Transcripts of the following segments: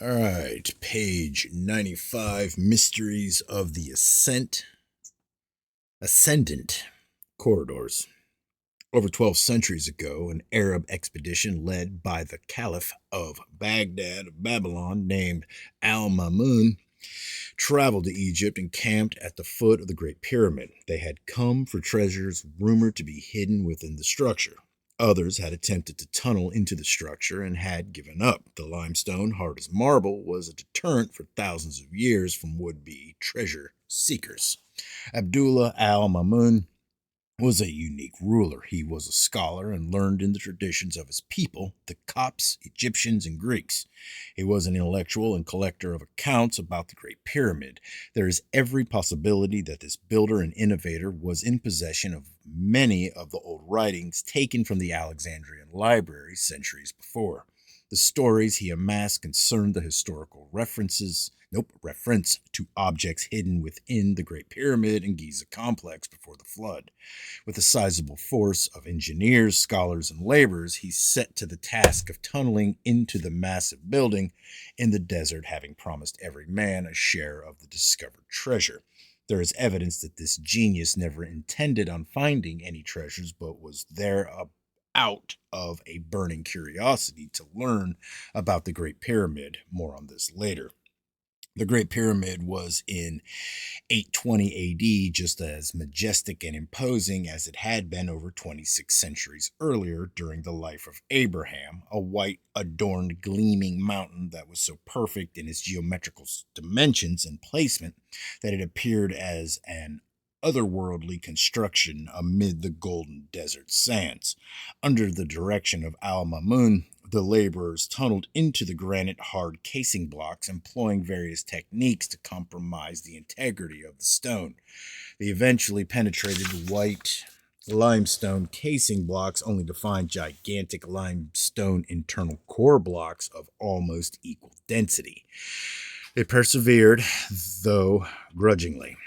All right, page 95, Mysteries of the Ascendant Corridors. Over 12 centuries ago, an Arab expedition led by the Caliph of Baghdad of Babylon named Al-Mamun traveled to Egypt and camped at the foot of the Great Pyramid. They had come for treasures rumored to be hidden within the structure. Others had attempted to tunnel into the structure and had given up. The limestone, hard as marble, was a deterrent for thousands of years from would-be treasure seekers. Abdullah al-Mamun was a unique ruler. He was a scholar and learned in the traditions of his people, the Copts, Egyptians, and Greeks. He was an intellectual and collector of accounts about the Great Pyramid. There is every possibility that this builder and innovator was in possession of many of the old writings taken from the Alexandrian library centuries before. The stories he amassed concerned the historical reference to objects hidden within the Great Pyramid and Giza complex before the flood. With a sizable force of engineers, scholars, and laborers, he set to the task of tunneling into the massive building in the desert, having promised every man a share of the discovered treasure. There is evidence that this genius never intended on finding any treasures, but was there out of a burning curiosity to learn about the Great Pyramid. More on this later. The Great Pyramid was in 820 AD just as majestic and imposing as it had been over 26 centuries earlier during the life of Abraham, a white, adorned, gleaming mountain that was so perfect in its geometrical dimensions and placement that it appeared as an otherworldly construction amid the golden desert sands. Under the direction of Al-Mamun, the laborers tunneled into the granite hard casing blocks, employing various techniques to compromise the integrity of the stone. They eventually penetrated the white limestone casing blocks only to find gigantic limestone internal core blocks of almost equal density. They persevered, though grudgingly.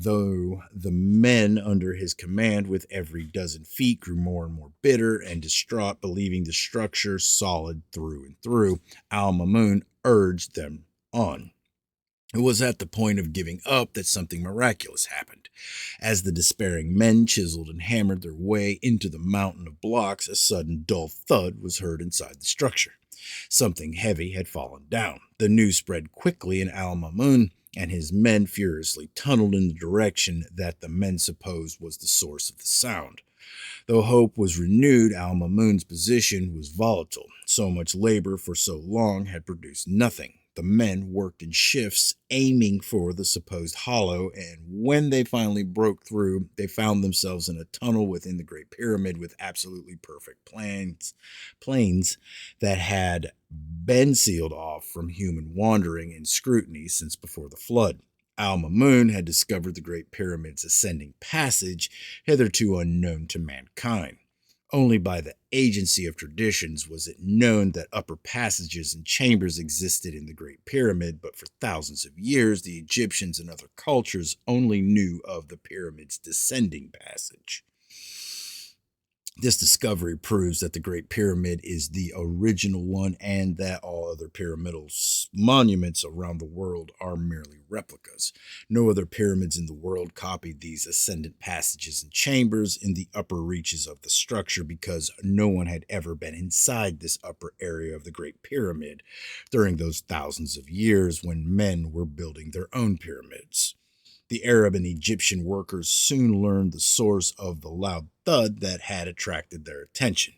Though the men under his command with every dozen feet grew more and more bitter and distraught, believing the structure solid through and through, Al-Mamun urged them on. It was at the point of giving up that something miraculous happened. As the despairing men chiseled and hammered their way into the mountain of blocks, a sudden dull thud was heard inside the structure. Something heavy had fallen down. The news spread quickly, and Al-Mamun and his men furiously tunneled in the direction that the men supposed was the source of the sound. Though hope was renewed, Al-Mamun's position was volatile. So much labor for so long had produced nothing. The men worked in shifts, aiming for the supposed hollow, and when they finally broke through, they found themselves in a tunnel within the Great Pyramid with absolutely perfect planes that had been sealed off from human wandering and scrutiny since before the flood. Al-Mamun had discovered the Great Pyramid's ascending passage, hitherto unknown to mankind. Only by the agency of traditions was it known that upper passages and chambers existed in the Great Pyramid, but for thousands of years the Egyptians and other cultures only knew of the pyramid's descending passage. This discovery proves that the Great Pyramid is the original one and that all other pyramidal monuments around the world are merely replicas. No other pyramids in the world copied these ascendant passages and chambers in the upper reaches of the structure because no one had ever been inside this upper area of the Great Pyramid during those thousands of years when men were building their own pyramids. The Arab and Egyptian workers soon learned the source of the loud thud that had attracted their attention.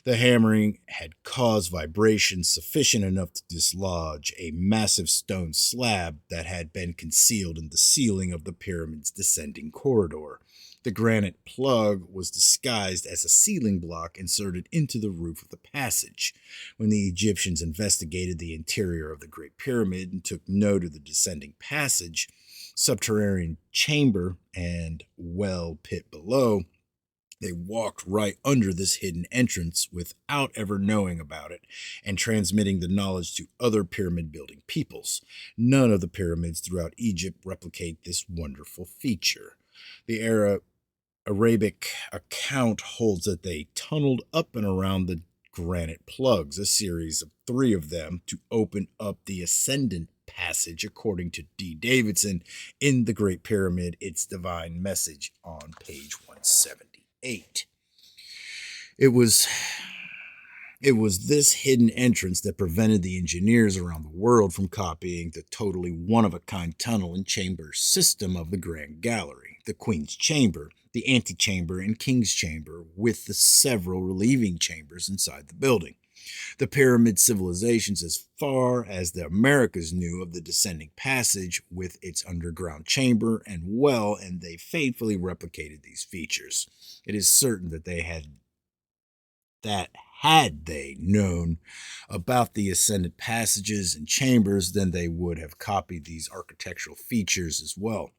The hammering had caused vibrations sufficient enough to dislodge a massive stone slab that had been concealed in the ceiling of the pyramid's descending corridor. The granite plug was disguised as a ceiling block inserted into the roof of the passage. When the Egyptians investigated the interior of the Great Pyramid and took note of the descending passage, subterranean chamber, and well pit below, they walked right under this hidden entrance without ever knowing about it and transmitting the knowledge to other pyramid building peoples. None of the pyramids throughout Egypt replicate this wonderful feature. The Arabic account holds that they tunneled up and around the granite plugs, a series of 3 of them, to open up the ascendant passage, according to D. Davidson in The Great Pyramid, Its Divine Message on page 178. It was this hidden entrance that prevented the engineers around the world from copying the totally one-of-a-kind tunnel and chamber system of the Grand Gallery, the Queen's Chamber, the Antechamber, and King's Chamber, with the several relieving chambers inside the building. The pyramid civilizations, as far as the Americas knew of the descending passage with its underground chamber and well, and they faithfully replicated these features. It is certain that had they known about the ascendant passages and chambers, then they would have copied these architectural features as well.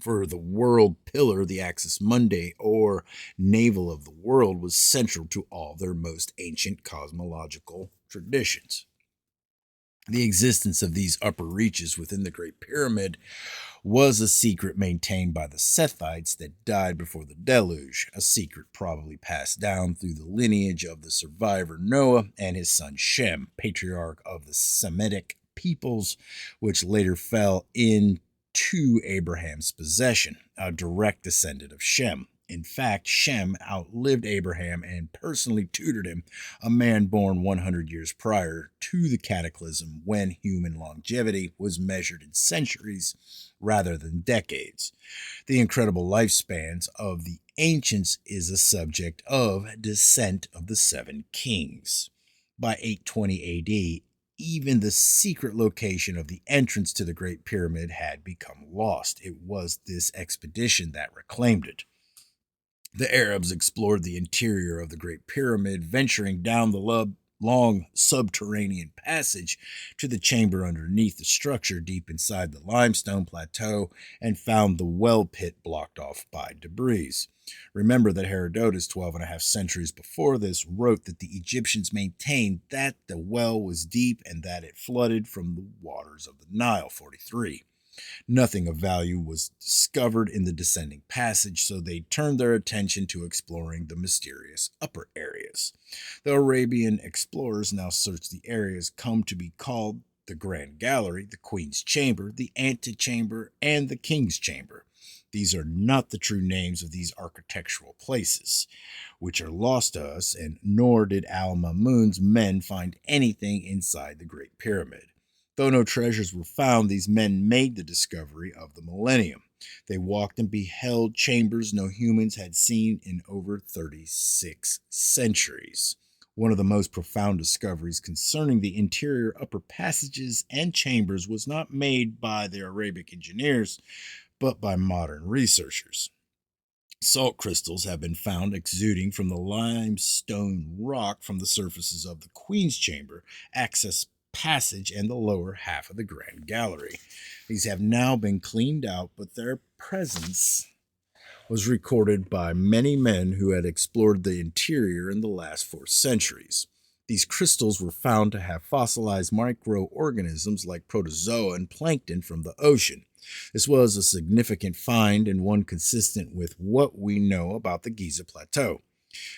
For the world pillar, the axis mundi, or navel of the world, was central to all their most ancient cosmological traditions. The existence of these upper reaches within the Great Pyramid was a secret maintained by the Sethites that died before the deluge, a secret probably passed down through the lineage of the survivor Noah and his son Shem, patriarch of the Semitic peoples, which later fell into Abraham's possession, a direct descendant of Shem. In fact, Shem outlived Abraham and personally tutored him, a man born 100 years prior to the cataclysm, when human longevity was measured in centuries rather than decades. The incredible lifespans of the ancients is a subject of Descent of the Seven Kings. By 820 AD, even the secret location of the entrance to the Great Pyramid had become lost. It was this expedition that reclaimed it. The Arabs explored the interior of the Great Pyramid, venturing down the long subterranean passage to the chamber underneath the structure deep inside the limestone plateau, and found the well pit blocked off by debris. Remember that Herodotus, 12.5 centuries before this, wrote that the Egyptians maintained that the well was deep and that it flooded from the waters of the Nile, 43. Nothing of value was discovered in the descending passage, so they turned their attention to exploring the mysterious upper areas. The Arabian explorers now searched the areas come to be called the Grand Gallery, the Queen's Chamber, the Antechamber, and the King's Chamber. These are not the true names of these architectural places, which are lost to us, and nor did Al-Mamun's men find anything inside the Great Pyramid. Though no treasures were found, these men made the discovery of the millennium. They walked and beheld chambers no humans had seen in over 36 centuries. One of the most profound discoveries concerning the interior upper passages and chambers was not made by the Arabic engineers, but by modern researchers. Salt crystals have been found exuding from the limestone rock from the surfaces of the Queen's Chamber, access passage, and the lower half of the Grand Gallery. These have now been cleaned out, but their presence was recorded by many men who had explored the interior in the last 4 centuries. These crystals were found to have fossilized microorganisms like protozoa and plankton from the ocean. This was a significant find and one consistent with what we know about the Giza Plateau.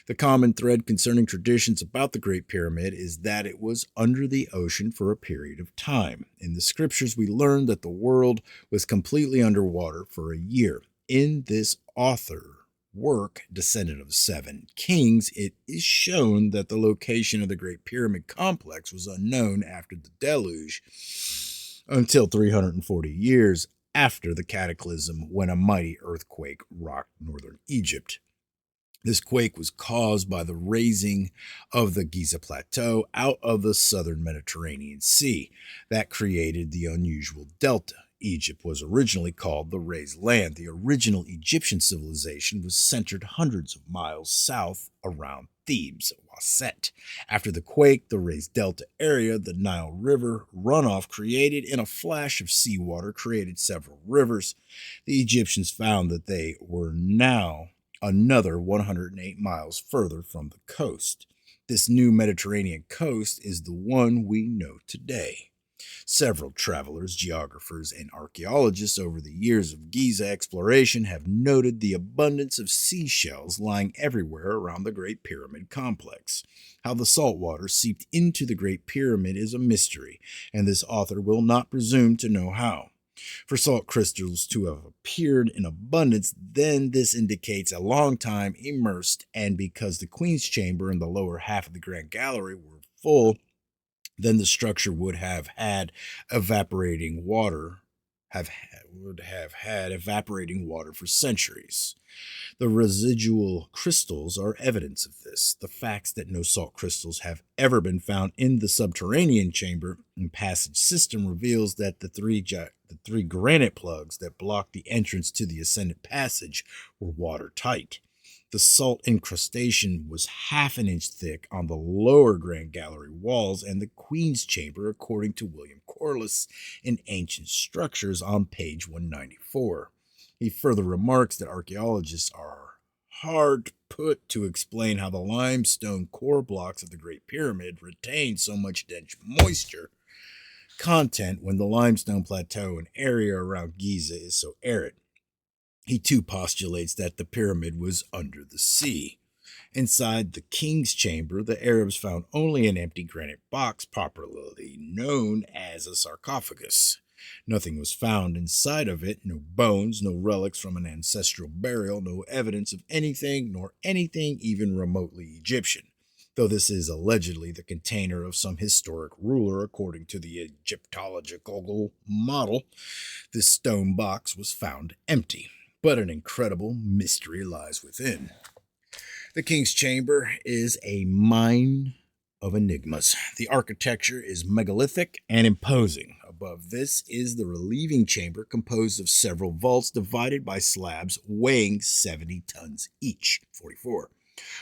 The common thread concerning traditions about the Great Pyramid is that it was under the ocean for a period of time. In the scriptures, we learn that the world was completely underwater for a year. In this author work, Descendant of Seven Kings, it is shown that the location of the Great Pyramid complex was unknown after the deluge until 340 years after the cataclysm, when a mighty earthquake rocked northern Egypt. This quake was caused by the raising of the Giza Plateau out of the southern Mediterranean Sea. That created the unusual delta. Egypt was originally called the Raised Land. The original Egyptian civilization was centered hundreds of miles south around Thebes, Waset. After the quake, the raised delta area, the Nile River runoff created in a flash of seawater, created several rivers. The Egyptians found that they were now another 108 miles further from the coast. This new Mediterranean coast is the one we know today. Several travelers, geographers, and archaeologists over the years of Giza exploration have noted the abundance of seashells lying everywhere around the Great Pyramid complex. How the salt water seeped into the Great Pyramid is a mystery, and this author will not presume to know how. For salt crystals to have appeared in abundance, then this indicates a long time immersed, and because the Queen's Chamber and the lower half of the Grand Gallery were full, then the structure would have had evaporating water would have had evaporating water for centuries. The residual crystals are evidence of this. The facts that no salt crystals have ever been found in the subterranean chamber and passage system reveals that the three granite plugs that blocked the entrance to the ascendant passage were watertight. The salt incrustation was half an inch thick on the lower Grand Gallery walls and the Queen's Chamber, according to William Corliss in Ancient Structures on page 194. He further remarks that archaeologists are hard put to explain how the limestone core blocks of the Great Pyramid retain so much dense moisture content when the limestone plateau and area around Giza is so arid. He too postulates that the pyramid was under the sea. Inside the king's chamber, the Arabs found only an empty granite box, popularly known as a sarcophagus. Nothing was found inside of it, no bones, no relics from an ancestral burial, no evidence of anything, nor anything even remotely Egyptian, though this is allegedly the container of some historic ruler according to the Egyptological model. This stone box was found empty, but an incredible mystery lies within. The King's Chamber is a mine of enigmas. The architecture is megalithic and imposing. Above this is the relieving chamber, composed of several vaults divided by slabs weighing 70 tons each, 44.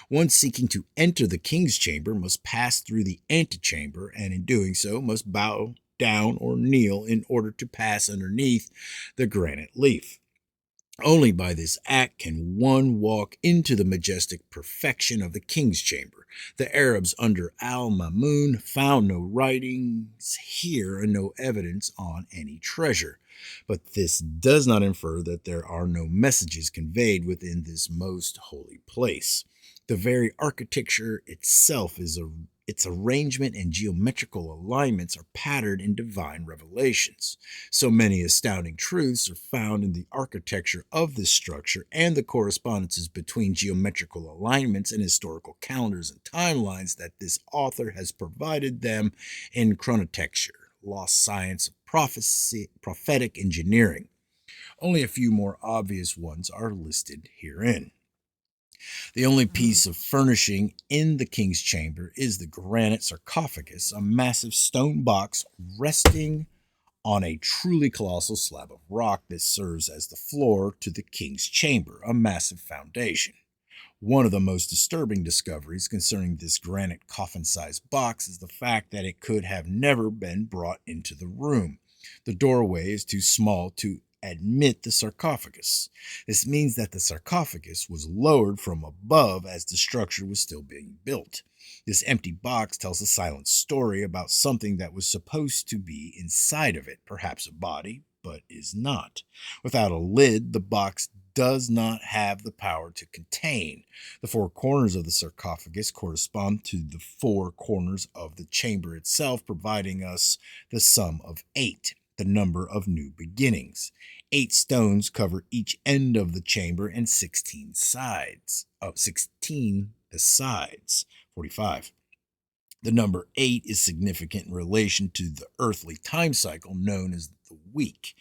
One seeking to enter the King's Chamber must pass through the antechamber, and in doing so must bow down or kneel in order to pass underneath the granite leaf. Only by this act can one walk into the majestic perfection of the King's Chamber. The Arabs under Al-Mamun found no writings here and no evidence on any treasure. But this does not infer that there are no messages conveyed within this most holy place. The very architecture itself its arrangement and geometrical alignments are patterned in divine revelations. So many astounding truths are found in the architecture of this structure and the correspondences between geometrical alignments and historical calendars and timelines that this author has provided them in chronotecture, lost science of prophecy, prophetic engineering. Only a few more obvious ones are listed herein. The only piece of furnishing in the King's Chamber is the granite sarcophagus, a massive stone box resting on a truly colossal slab of rock that serves as the floor to the King's Chamber, a massive foundation. One of the most disturbing discoveries concerning this granite coffin-sized box is the fact that it could have never been brought into the room. The doorway is too small to admit the sarcophagus. This means that the sarcophagus was lowered from above as the structure was still being built. This empty box tells a silent story about something that was supposed to be inside of it, perhaps a body, but is not. Without a lid, the box does not have the power to contain. The four corners of the sarcophagus correspond to the four corners of the chamber itself, providing us the sum of 8, the number of new beginnings. 8 stones cover each end of the chamber and 16 sides. 16 the sides. 45. The number 8 is significant in relation to the earthly time cycle known as the week.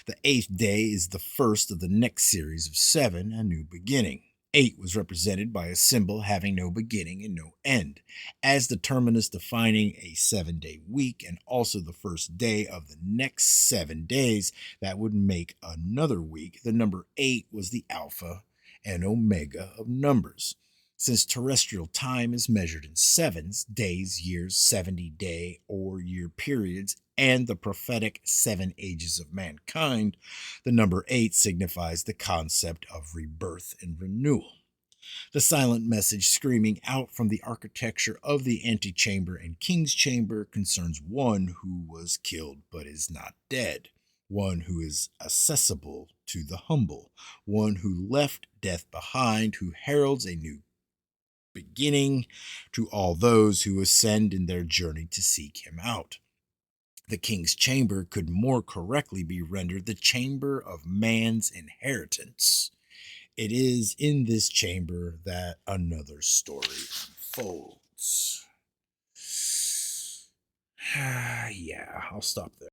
The 8th day is the first of the next series of 7, a new beginning. 8 was represented by a symbol having no beginning and no end, as the terminus defining a 7-day week and also the first day of the next 7 days that would make another week. The number 8 was the alpha and omega of numbers. Since terrestrial time is measured in sevens, days, years, 70-day or year periods, and the prophetic 7 ages of mankind, the number 8 signifies the concept of rebirth and renewal. The silent message screaming out from the architecture of the antechamber and king's chamber concerns one who was killed but is not dead, one who is accessible to the humble, one who left death behind, who heralds a new beginning to all those who ascend in their journey to seek him out. The king's chamber could more correctly be rendered the chamber of man's inheritance. It is in this chamber that another story unfolds. Yeah, I'll stop there.